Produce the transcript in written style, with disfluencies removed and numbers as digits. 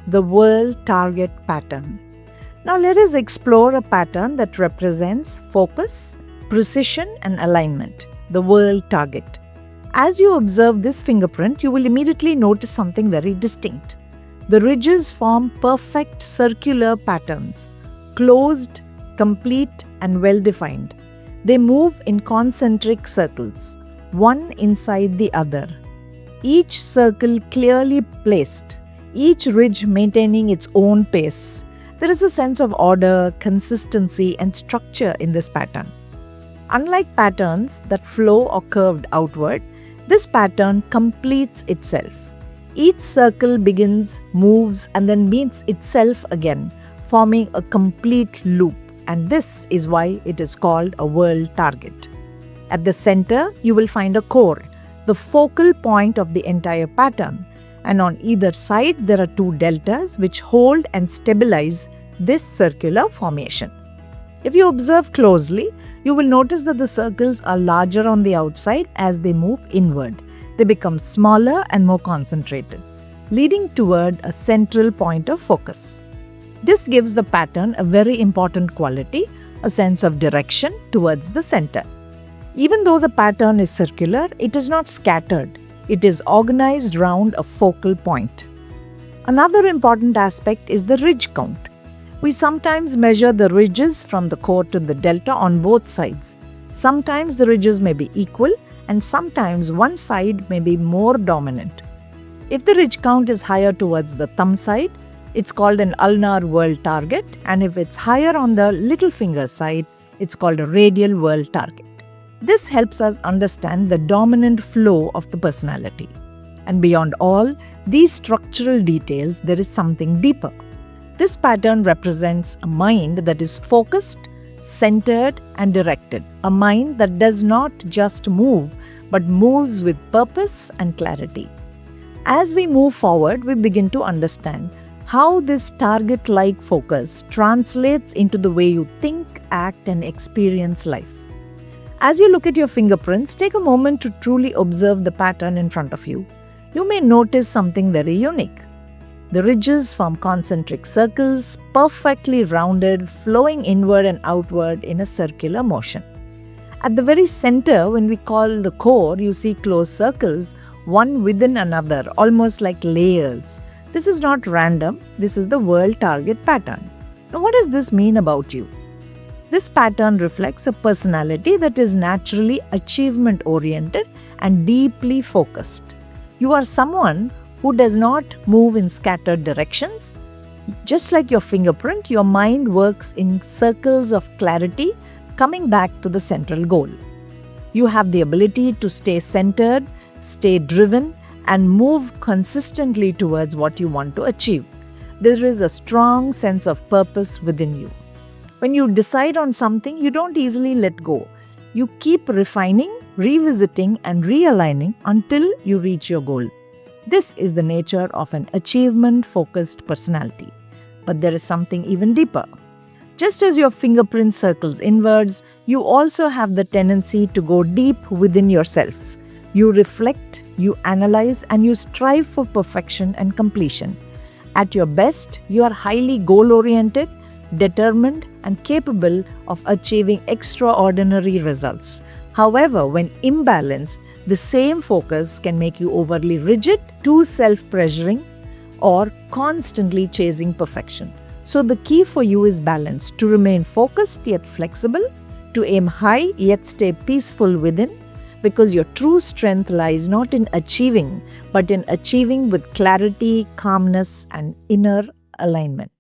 the Whorl Target pattern. Now let us explore a pattern that represents focus, precision and alignment, the Whorl Target. As you observe this fingerprint, you will immediately notice something very distinct. The ridges form perfect circular patterns, closed, complete and well-defined. They move in concentric circles, one inside the other. Each circle clearly placed, each ridge maintaining its own pace. There is a sense of order, consistency and structure in this pattern. Unlike patterns that flow or curved outward, this pattern completes itself. Each circle begins, moves and then meets itself again, forming a complete loop, and this is why it is called a Whorl Target. At the center, you will find a core, the focal point of the entire pattern, and on either side there are two deltas which hold and stabilize this circular formation. If you observe closely, you will notice that the circles are larger on the outside as they move inward. They become smaller and more concentrated, leading toward a central point of focus. This gives the pattern a very important quality, a sense of direction towards the center. Even though the pattern is circular, it is not scattered. It is organized round a focal point. Another important aspect is the ridge count. We sometimes measure the ridges from the core to the delta on both sides. Sometimes the ridges may be equal and sometimes one side may be more dominant. If the ridge count is higher towards the thumb side, it's called an ulnar Whorl Target, and if it's higher on the little finger side, it's called a radial Whorl Target. This helps us understand the dominant flow of the personality. And beyond all these structural details, there is something deeper. This pattern represents a mind that is focused, centered and directed. A mind that does not just move, but moves with purpose and clarity. As we move forward, we begin to understand how this target-like focus translates into the way you think, act and experience life. As you look at your fingerprints, take a moment to truly observe the pattern in front of you. You may notice something very unique. The ridges form concentric circles, perfectly rounded, flowing inward and outward in a circular motion. At the very center, when we call the core, you see closed circles, one within another, almost like layers. This is not random, this is the Whorl Target pattern. Now, what does this mean about you? This pattern reflects a personality that is naturally achievement-oriented and deeply focused. You are someone who does not move in scattered directions. Just like your fingerprint, your mind works in circles of clarity, coming back to the central goal. You have the ability to stay centered, stay driven, and move consistently towards what you want to achieve. There is a strong sense of purpose within you. When you decide on something, you don't easily let go. You keep refining, revisiting, and realigning until you reach your goal. This is the nature of an achievement-focused personality. But there is something even deeper. Just as your fingerprint circles inwards, you also have the tendency to go deep within yourself. You reflect, you analyze, and you strive for perfection and completion. At your best, you are highly goal-oriented, determined, and capable of achieving extraordinary results. However, when imbalanced, the same focus can make you overly rigid, too self-pressuring, or constantly chasing perfection. So the key for you is balance, to remain focused yet flexible, to aim high yet stay peaceful within, because your true strength lies not in achieving, but in achieving with clarity, calmness, and inner alignment.